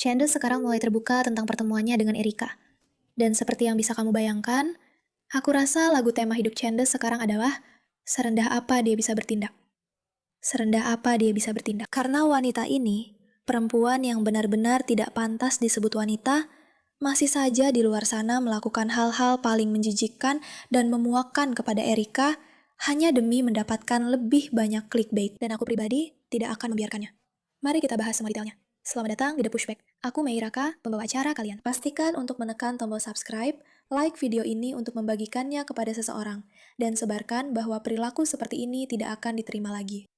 Candace sekarang mulai terbuka tentang pertemuannya dengan Erika. Dan seperti yang bisa kamu bayangkan, aku rasa lagu tema hidup Candace sekarang adalah serendah apa dia bisa bertindak. Serendah apa dia bisa bertindak. Karena wanita ini, perempuan yang benar-benar tidak pantas disebut wanita, masih saja di luar sana melakukan hal-hal paling menjijikkan dan memuakkan kepada Erika hanya demi mendapatkan lebih banyak clickbait. Dan aku pribadi tidak akan membiarkannya. Mari kita bahas semua detailnya. Selamat datang di The Pushback. Aku Mei Raka, pembawa acara kalian. Pastikan untuk menekan tombol subscribe, like video ini untuk membagikannya kepada seseorang, dan sebarkan bahwa perilaku seperti ini tidak akan diterima lagi.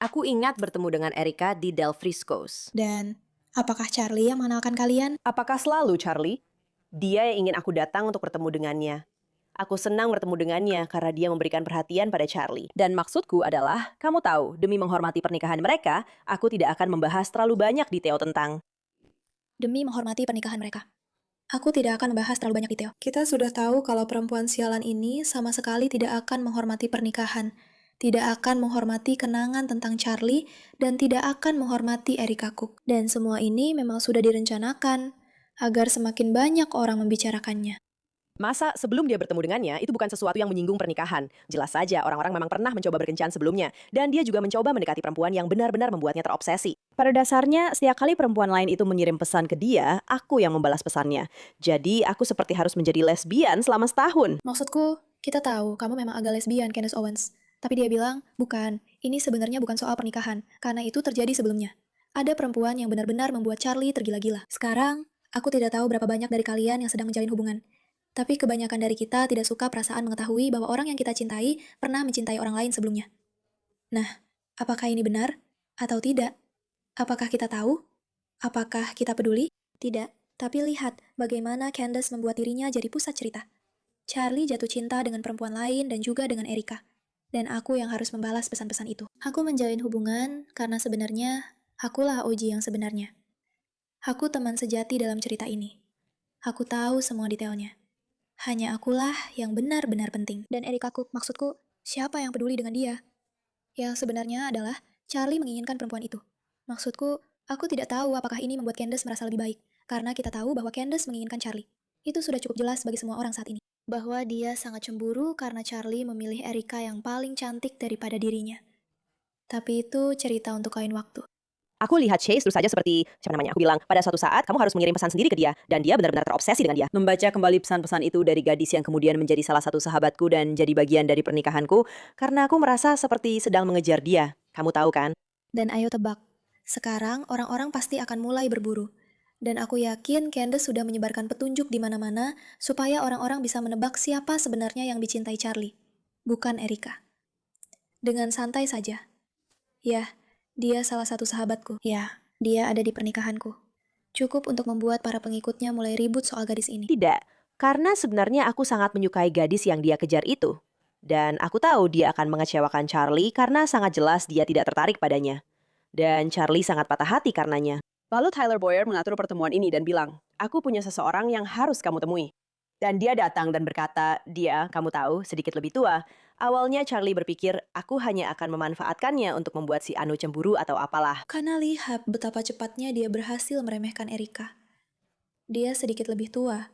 Aku ingat bertemu dengan Erika di Del Frisco's. Dan, apakah Charlie yang mengenalkan kalian? Apakah selalu, Charlie? Dia yang ingin aku datang untuk bertemu dengannya. Aku senang bertemu dengannya karena dia memberikan perhatian pada Charlie. Dan maksudku adalah, kamu tahu, demi menghormati pernikahan mereka, aku tidak akan membahas terlalu banyak detail tentang. Demi menghormati pernikahan mereka. Aku tidak akan membahas terlalu banyak detail. Kita sudah tahu kalau perempuan sialan ini sama sekali tidak akan menghormati pernikahan, tidak akan menghormati kenangan tentang Charlie, dan tidak akan menghormati Erika Cook. Dan semua ini memang sudah direncanakan, agar semakin banyak orang membicarakannya. Masa sebelum dia bertemu dengannya, itu bukan sesuatu yang menyinggung pernikahan. Jelas saja, orang-orang memang pernah mencoba berkencan sebelumnya. Dan dia juga mencoba mendekati perempuan yang benar-benar membuatnya terobsesi. Pada dasarnya, setiap kali perempuan lain itu mengirim pesan ke dia, aku yang membalas pesannya. Jadi, aku seperti harus menjadi lesbian selama setahun. Maksudku, kita tahu kamu memang agak lesbian, Candace Owens. Tapi dia bilang, bukan, ini sebenarnya bukan soal pernikahan, karena itu terjadi sebelumnya. Ada perempuan yang benar-benar membuat Charlie tergila-gila. Sekarang, aku tidak tahu berapa banyak dari kalian yang sedang menjalin hubungan. Tapi kebanyakan dari kita tidak suka perasaan mengetahui bahwa orang yang kita cintai pernah mencintai orang lain sebelumnya. Nah, apakah ini benar atau tidak? Apakah kita tahu? Apakah kita peduli? Tidak. Tapi lihat bagaimana Candace membuat dirinya jadi pusat cerita. Charlie jatuh cinta dengan perempuan lain dan juga dengan Erika. Dan aku yang harus membalas pesan-pesan itu. Aku menjalin hubungan karena sebenarnya akulah Oji yang sebenarnya. Aku teman sejati dalam cerita ini. Aku tahu semua detailnya. Hanya akulah yang benar-benar penting. Dan Erika Cook, maksudku, siapa yang peduli dengan dia? Yang sebenarnya adalah Charlie menginginkan perempuan itu. Maksudku, aku tidak tahu apakah ini membuat Candace merasa lebih baik. Karena kita tahu bahwa Candace menginginkan Charlie. Itu sudah cukup jelas bagi semua orang saat ini. Bahwa dia sangat cemburu karena Charlie memilih Erika yang paling cantik daripada dirinya. Tapi itu cerita untuk lain waktu. Aku lihat Chase terus saja seperti, siapa namanya, aku bilang, pada suatu saat kamu harus mengirim pesan sendiri ke dia, dan dia benar-benar terobsesi dengan dia. Membaca kembali pesan-pesan itu dari gadis yang kemudian menjadi salah satu sahabatku dan jadi bagian dari pernikahanku, karena aku merasa seperti sedang mengejar dia. Kamu tahu kan? Dan ayo tebak, sekarang orang-orang pasti akan mulai berburu. Dan aku yakin Candace sudah menyebarkan petunjuk di mana-mana supaya orang-orang bisa menebak siapa sebenarnya yang dicintai Charlie, bukan Erika. Dengan santai saja. Ya, dia salah satu sahabatku. Ya, dia ada di pernikahanku. Cukup untuk membuat para pengikutnya mulai ribut soal gadis ini. Tidak, karena sebenarnya aku sangat menyukai gadis yang dia kejar itu. Dan aku tahu dia akan mengecewakan Charlie karena sangat jelas dia tidak tertarik padanya. Dan Charlie sangat patah hati karenanya. Lalu Tyler Boyer mengatur pertemuan ini dan bilang, aku punya seseorang yang harus kamu temui. Dan dia datang dan berkata, dia, kamu tahu, sedikit lebih tua. Awalnya Charlie berpikir, aku hanya akan memanfaatkannya untuk membuat si Anu cemburu atau apalah. Karena lihat betapa cepatnya dia berhasil meremehkan Erika. Dia sedikit lebih tua.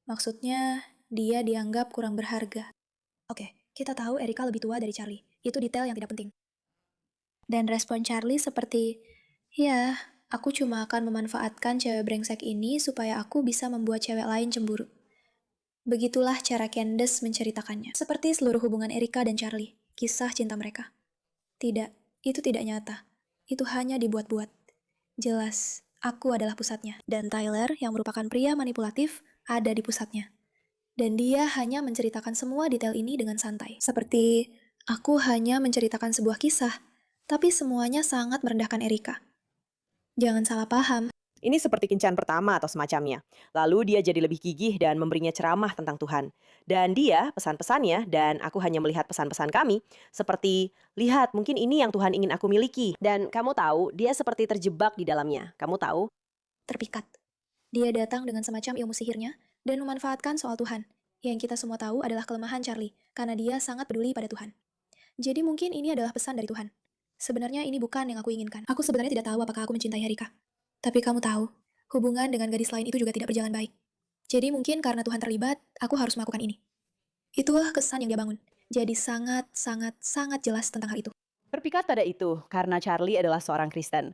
Maksudnya, dia dianggap kurang berharga. Oke, kita tahu Erika lebih tua dari Charlie. Itu detail yang tidak penting. Dan respon Charlie seperti, ya, aku cuma akan memanfaatkan cewek brengsek ini supaya aku bisa membuat cewek lain cemburu. Begitulah cara Candace menceritakannya. Seperti seluruh hubungan Erika dan Charlie, kisah cinta mereka. Tidak, itu tidak nyata. Itu hanya dibuat-buat. Jelas, aku adalah pusatnya. Dan Tyler, yang merupakan pria manipulatif, ada di pusatnya. Dan dia hanya menceritakan semua detail ini dengan santai. Seperti, aku hanya menceritakan sebuah kisah, tapi semuanya sangat merendahkan Erika. Jangan salah paham. Ini seperti kencan pertama atau semacamnya. Lalu dia jadi lebih gigih dan memberinya ceramah tentang Tuhan. Dan dia, pesan-pesannya, dan aku hanya melihat pesan-pesan kami, seperti, lihat mungkin ini yang Tuhan ingin aku miliki. Dan kamu tahu, dia seperti terjebak di dalamnya. Kamu tahu? Terpikat. Dia datang dengan semacam ilmu sihirnya dan memanfaatkan soal Tuhan, yang kita semua tahu adalah kelemahan Charlie, karena dia sangat peduli pada Tuhan. Jadi mungkin ini adalah pesan dari Tuhan. Sebenarnya ini bukan yang aku inginkan. Aku sebenarnya tidak tahu apakah aku mencintai Erika. Tapi kamu tahu, Hubungan dengan gadis lain itu juga tidak berjalan baik. Jadi mungkin karena Tuhan terlibat, aku harus melakukan ini. Itulah kesan yang dia bangun. Jadi sangat, sangat, sangat jelas tentang hal itu. Berpikat pada itu, karena Charlie adalah seorang Kristen.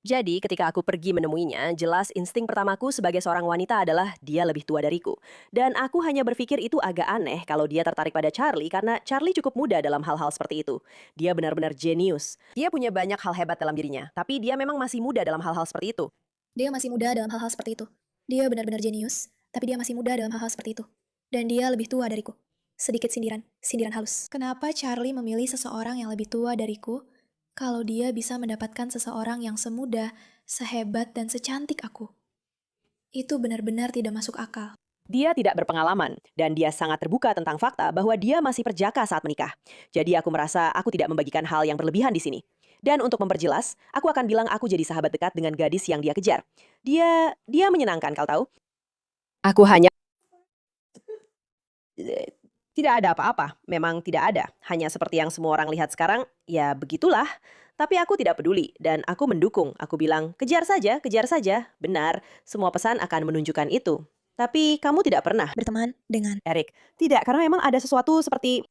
Jadi, ketika aku pergi menemuinya, jelas insting pertamaku sebagai seorang wanita adalah dia lebih tua dariku. Dan aku hanya berpikir itu agak aneh kalau dia tertarik pada Charlie karena Charlie cukup muda dalam hal-hal seperti itu. Dia benar-benar jenius. Dia punya banyak hal hebat dalam dirinya, tapi dia memang masih muda dalam hal-hal seperti itu. Dia masih muda dalam hal-hal seperti itu. Dia benar-benar jenius, tapi dia masih muda dalam hal-hal seperti itu. Dan dia lebih tua dariku. Sedikit sindiran, sindiran halus. Kenapa Charlie memilih seseorang yang lebih tua dariku kalau dia bisa mendapatkan seseorang yang semuda, sehebat, dan secantik aku? Itu benar-benar tidak masuk akal. Dia tidak berpengalaman, dan dia sangat terbuka tentang fakta bahwa dia masih perjaka saat menikah. Jadi aku merasa aku tidak membagikan hal yang berlebihan di sini. Dan untuk memperjelas, aku akan bilang aku jadi sahabat dekat dengan gadis yang dia kejar. Dia menyenangkan, kau tahu. Aku hanya... Tidak ada apa-apa, memang tidak ada. Hanya seperti yang semua orang lihat sekarang, ya begitulah. Tapi aku tidak peduli, dan aku mendukung. Aku bilang, kejar saja, kejar saja. Benar, semua pesan akan menunjukkan itu. Tapi kamu tidak pernah, Berteman dengan... Eric. Tidak, karena memang ada sesuatu seperti...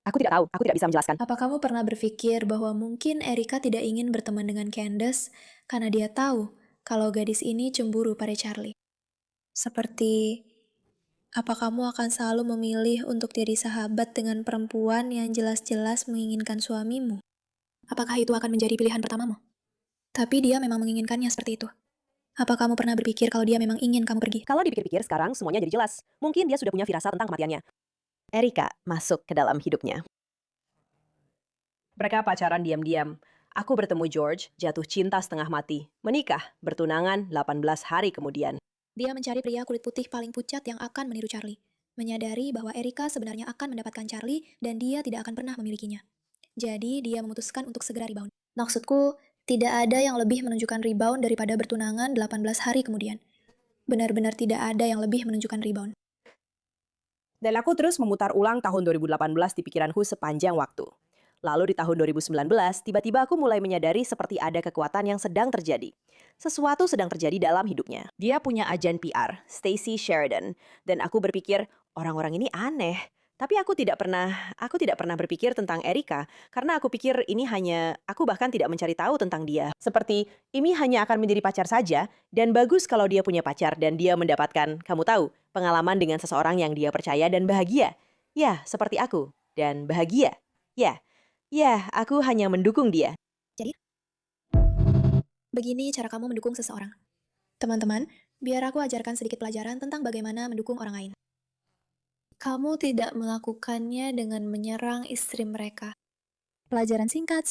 Aku tidak tahu, aku tidak bisa menjelaskan. Apa kamu pernah berpikir bahwa mungkin Erika tidak ingin berteman dengan Candace karena dia tahu kalau gadis ini cemburu pada Charlie? Seperti, apa kamu akan selalu memilih untuk jadi sahabat dengan perempuan yang jelas-jelas menginginkan suamimu? Apakah itu akan menjadi pilihan pertamamu? Tapi dia memang menginginkannya seperti itu. Apa kamu pernah berpikir kalau dia memang ingin kamu pergi? Kalau dipikir-pikir sekarang semuanya jadi jelas. Mungkin dia sudah punya firasat tentang kematiannya. Erika masuk ke dalam hidupnya. Mereka pacaran diam-diam. Aku bertemu George, jatuh cinta setengah mati. Menikah, bertunangan 18 hari kemudian. Dia mencari pria kulit putih paling pucat yang akan meniru Charlie. Menyadari bahwa Erika sebenarnya akan mendapatkan Charlie dan dia tidak akan pernah memilikinya. Jadi dia memutuskan untuk segera rebound. Maksudku, tidak ada yang lebih menunjukkan rebound daripada bertunangan 18 hari kemudian. Benar-benar tidak ada yang lebih menunjukkan rebound. Dan aku terus memutar ulang tahun 2018 di pikiranku sepanjang waktu. Lalu di tahun 2019, tiba-tiba aku mulai menyadari seperti ada kekuatan yang sedang terjadi. Sesuatu sedang terjadi dalam hidupnya. Dia punya agen PR, Stacy Sheridan. Dan aku berpikir, orang-orang ini aneh. Tapi aku tidak pernah berpikir tentang Erika. Karena aku pikir aku bahkan tidak mencari tahu tentang dia. Seperti, ini hanya akan menjadi pacar saja. Dan bagus kalau dia punya pacar dan dia mendapatkan, kamu tahu, pengalaman dengan seseorang yang dia percaya dan bahagia. Ya, seperti aku. Dan bahagia. Ya, aku hanya mendukung dia. Jadi, begini cara kamu mendukung seseorang. Teman-teman, biar aku ajarkan sedikit pelajaran tentang bagaimana mendukung orang lain. Kamu tidak melakukannya dengan menyerang istri mereka. Pelajaran singkat.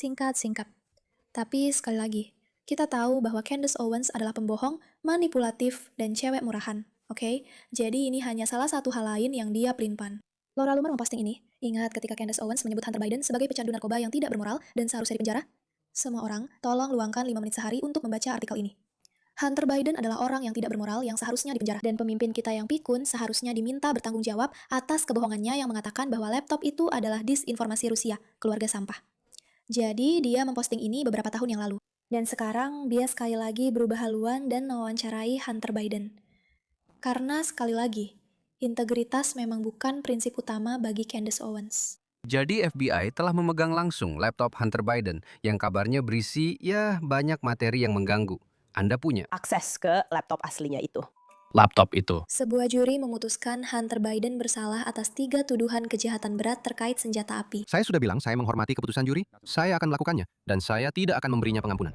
Tapi sekali lagi, kita tahu bahwa Candace Owens adalah pembohong, manipulatif, dan cewek murahan. Oke? Jadi ini hanya salah satu hal lain yang dia pelimpan. Laura Loomer memposting ini. Ingat ketika Candace Owens menyebut Hunter Biden sebagai pecandu narkoba yang tidak bermoral dan seharusnya dipenjara? Semua orang, tolong luangkan 5 menit sehari untuk membaca artikel ini. Hunter Biden adalah orang yang tidak bermoral yang seharusnya dipenjara. Dan pemimpin kita yang pikun seharusnya diminta bertanggung jawab atas kebohongannya yang mengatakan bahwa laptop itu adalah disinformasi Rusia, keluarga sampah. Jadi dia memposting ini beberapa tahun yang lalu. Dan sekarang dia sekali lagi berubah haluan dan mewawancarai Hunter Biden. Karena sekali lagi, integritas memang bukan prinsip utama bagi Candace Owens. Jadi FBI telah memegang langsung laptop Hunter Biden yang kabarnya berisi banyak materi yang mengganggu. Anda punya Akses ke laptop aslinya itu. laptop itu. Sebuah juri memutuskan Hunter Biden bersalah atas 3 tuduhan kejahatan berat terkait senjata api. Saya sudah bilang saya menghormati keputusan juri. Saya akan melakukannya dan saya tidak akan memberinya pengampunan.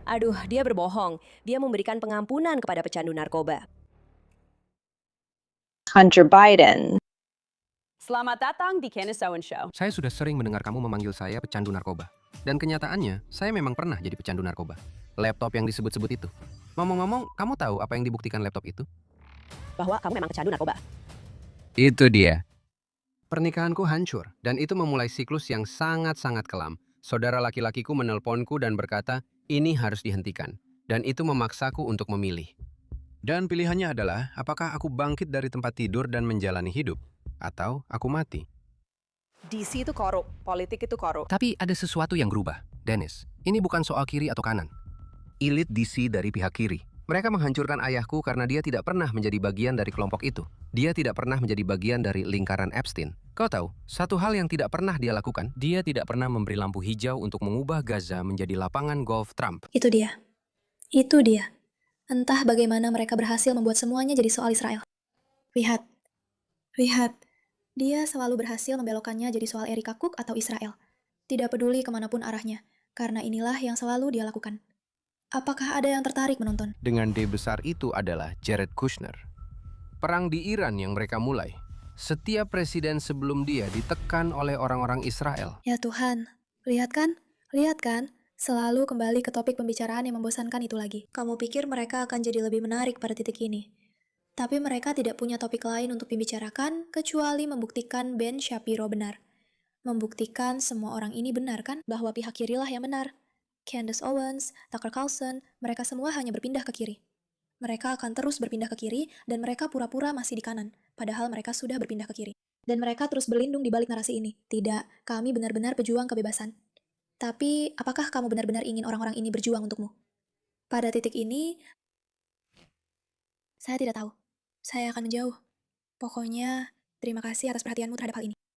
Aduh, dia berbohong. Dia memberikan pengampunan kepada pecandu narkoba. Hunter Biden. Selamat datang di Candace Owens Show. Saya sudah sering mendengar kamu memanggil saya pecandu narkoba. Dan kenyataannya, saya memang pernah jadi pecandu narkoba. Laptop yang disebut-sebut itu. Ngomong-ngomong, kamu tahu apa yang dibuktikan laptop itu? Bahwa kamu memang pecandu narkoba. Itu dia. Pernikahanku hancur, dan itu memulai siklus yang sangat-sangat kelam. Saudara laki-lakiku menelponku dan berkata, ini harus dihentikan. Dan itu memaksaku untuk memilih. Dan pilihannya adalah, apakah aku bangkit dari tempat tidur dan menjalani hidup, atau aku mati. DC itu korup, politik itu korup. Tapi ada sesuatu yang berubah. Dennis, ini bukan soal kiri atau kanan. elit DC dari pihak kiri. Mereka menghancurkan ayahku karena dia tidak pernah menjadi bagian dari kelompok itu. Dia tidak pernah menjadi bagian dari lingkaran Epstein. Kau tahu, satu hal yang tidak pernah dia lakukan, dia tidak pernah memberi lampu hijau untuk mengubah Gaza menjadi lapangan golf Trump. Itu dia. Itu dia. Entah bagaimana mereka berhasil membuat semuanya jadi soal Israel. Lihat. Lihat. Dia selalu berhasil membelokkannya jadi soal Erika Cook atau Israel. Tidak peduli kemanapun arahnya, karena inilah yang selalu dia lakukan. Apakah ada yang tertarik menonton? Dengan D besar itu adalah Jared Kushner. Perang di Iran yang mereka mulai. Setiap presiden sebelum dia ditekan oleh orang-orang Israel. Ya Tuhan, lihat kan? Lihat kan? Selalu kembali ke topik pembicaraan yang membosankan itu lagi. Kamu pikir mereka akan jadi lebih menarik pada titik ini. Tapi mereka tidak punya topik lain untuk dibicarakan kecuali membuktikan Ben Shapiro benar. Membuktikan semua orang ini benar kan? Bahwa pihak kirilah yang benar. Candace Owens, Tucker Carlson, mereka semua hanya berpindah ke kiri. Mereka akan terus berpindah ke kiri dan mereka pura-pura masih di kanan, padahal mereka sudah berpindah ke kiri. Dan mereka terus berlindung di balik narasi ini. Tidak, kami benar-benar pejuang kebebasan. Tapi, apakah kamu benar-benar ingin orang-orang ini berjuang untukmu? Pada titik ini, saya tidak tahu. Saya akan menjauh. Pokoknya, terima kasih atas perhatianmu terhadap hal ini.